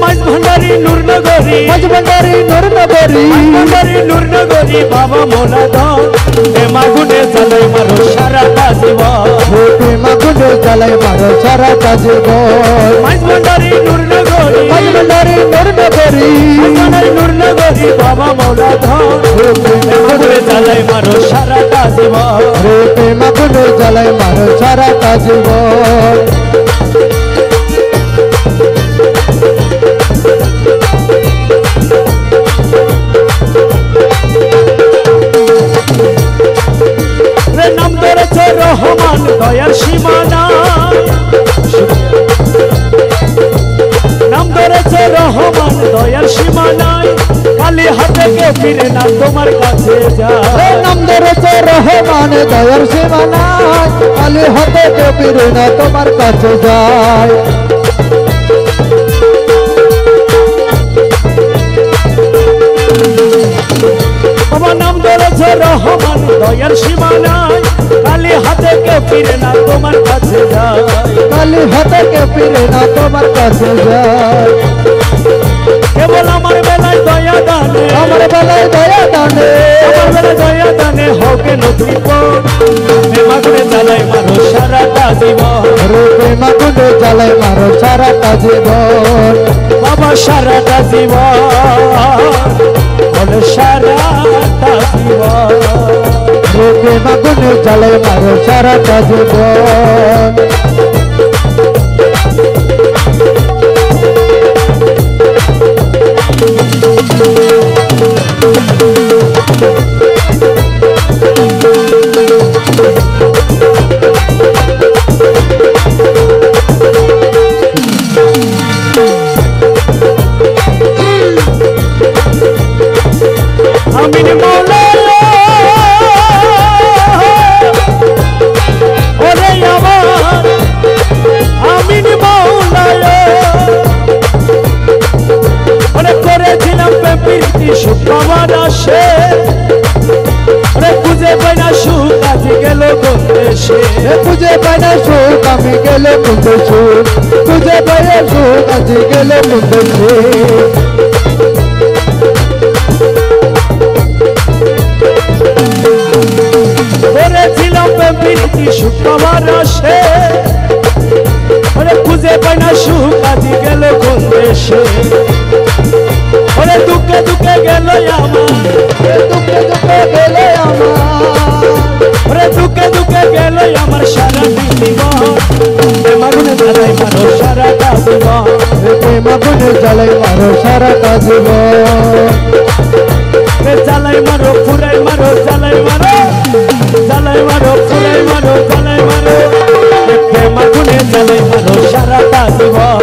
মাঝ ভান্ডারি নূরনগরী বাবা মোলা দাও প্রেম আগুনে জ্বালাই মারো সারাটা জীবন প্রেম আগুনে জ্বালাই মারো সারাটা জীবন মাঝ ভান্ডারি নূরনগরী বাবা মোলা দাও প্রেম আগুনে জ্বালাই মারো সারাটা জীবন প্রেম আগুনে জ্বালাই মারো সারাটা জীবন নাম ধরেছে রহমান দয়ার সীমানা নাম ধরেছে রহমান দয়ার সীমানায় খালি হাতে কে ফিরে না তোমার কাছে যায় নাম ধরেছে রহমান দয়ার সীমানায় খালি হাতে কে ফিরে না তোমার কাছে যায় আমার নাম ধরেছে রহমান দয়ার সীমানায় খালি হাতে কে ফিরে না তোমার কাছে যায় খালি হাতে কে ফিরে না তোমার কাছে যায় কেবল আমার বেলায় দয়া দানে আমার বেলায় দয়া দানে আমার বেলায় দয়া দানে হোকে নদীপন প্রেম আগুনে জ্বালাই মারো সারাটা জীবন প্রেম আগুনে জ্বালাই মারো সারাটা জীবন বাবা সারাটা জীবন বলে সারাটা জীবন প্রেম আগুনে জ্বালাই মারো সারাটা জীবন আমিন মৌলা ওরে আমার আমিন মৌলা ওরে করেছিলাম প্রীতি সুখ আমার আসে ওরে খুঁজে পাই না সুখ আজ গেল কোন দেশে খুঁজে পাই না সুখ আমি গেলে মুন্দে সুখ খুঁজে পাই না সুখ আজ গেলে মুন্দে সুখ করেছিলাম প্রীতি সুখ আমার আসে ওরে খুঁজে পাই না সুখ আজ গেল কোন দেশে ওরে দুঃখে দুঃখে গেল আমার দুঃখে দুঃখে গেলে আমার ওরে দুঃখে দুঃখে গেল আমার সারাটা জীবন প্রেম আগুনে জ্বালাই মারো সারাটা জীবন প্রেম আগুনে জ্বালাই মারো সারাটা জীবন জ্বালাই মারো ফুরাই মারো জ্বালাই মারো জ্বালাই মারো ফুরাই মারো জ্বালাই মারো প্রেম আগুনে জ্বালাই মারো সারাটা জীবন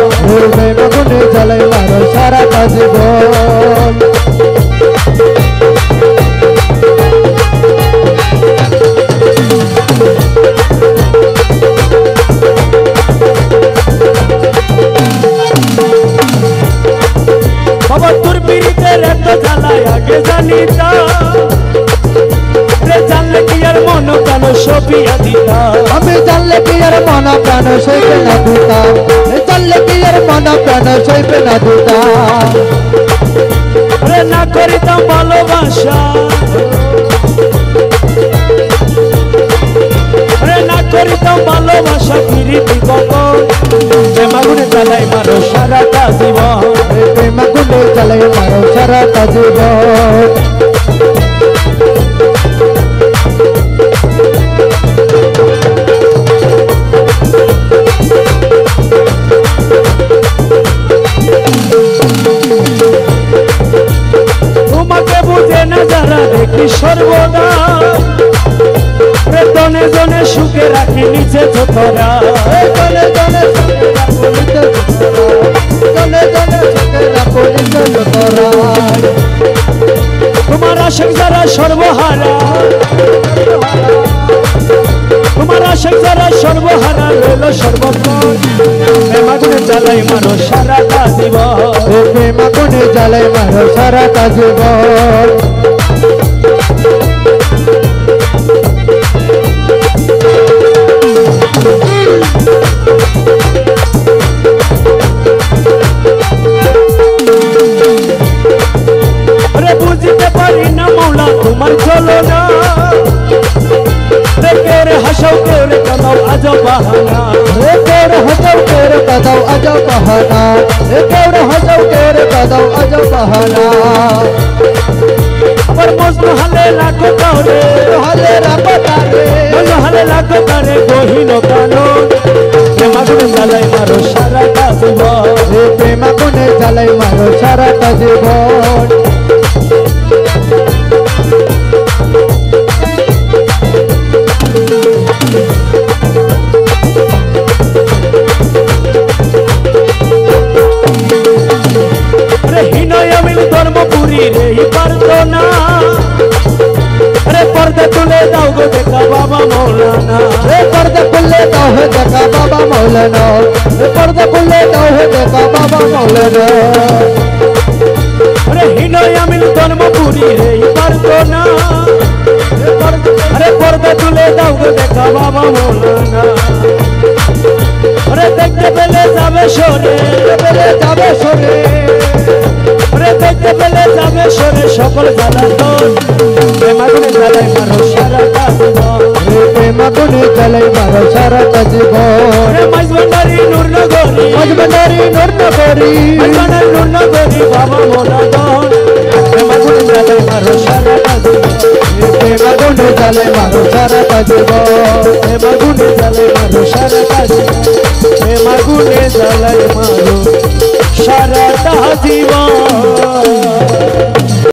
প্রেম আগুনে জ্বালাই মারো সারাটা জীবন বাবা তোর পিড়িতের এত জ্বালায় আগে জানিতা জানলে কি আর মন প্রাণ সপিয়া দিতা আমি জানলে কি আর মন প্রাণ সইবে না দিতাম জানলে কি আর মন প্রাণ সইবে না দিতাম রে না করিতাম ভালোবাসা রে না করিতাম ভালোবাসা পিড়িতি কখন প্রেম আগুনে জ্বালাই মারো সারাটা জীবন প্রেম আগুনে জ্বালাই মারো সারাটা জীবন তোমাকে বুঝে না যারা দেখি সর্বদা জনে জনে সুখে রাখি নিচে ছোটরা জনে জনে জনে জনে সুখে রাখো নিচে ছোটরা তোমার আশেক যারা সর্বহারা তোমার আশেক যারা সর্বহারা রইল সর্বক্ষণ প্রেম আগুনে জ্বালাই মারো সারাটা জীবন প্রেম আগুনে জ্বালাই মারো সারাটা জীবন কাদাও আজ বাহানা রে কেউরে হাজাও কেউরে কাদাও আজ বাহানা রে কেউরে হাজাও কেউরে কাদাও আজ বাহানা আবার মজনু হালে লাগো তারে হালে রাখো তারে মজনু হালে লাগো তারে গহীন কানন প্রেম আগুনে জ্বালাই মারো সারাটা জীবন রে প্রেম আগুনে জ্বালাই মারো সারাটা জীবন ধর্মপুরী রে পারতো না রে পর্দা তুলে দাও গো দেখা বাবা মৌলানা রে পর্দা খুলে দাও হে দেখা বাবা মৌলানা রে পর্দা খুলে দাও হে দেখা বাবা মৌলানা রে হিনয় আমিল ধর্মপুরী রে পারতো না রে পর্দা তুলে দাও গো দেখা বাবা মৌলানা রে দেখতে পেলে যাবে সরে যাবে সরে দেখতে পেলে যাবে সরে সকল জ্বালাতন প্রেম আগুনে জ্বালাই মারো সারাটা জীবন প্রেম আগুনে জ্বালাই মারো সারাটা জীবন মাঝবান্ডারি নূরনগরী মাঝবান্ডারি নূরনগরী মাঝবান্ডারি নূরনগরী বাবা মোলাদন প্রেম আগুনে জ্বালাই মারো সারাটা জীবন প্রেম আগুনে জ্বালাই মারো সারাটা জীবন প্রেম আগুনে জ্বালাই মারো সারাটা জীবন প্রেম আগুনে জ্বালাই মারো সারাটা জীবন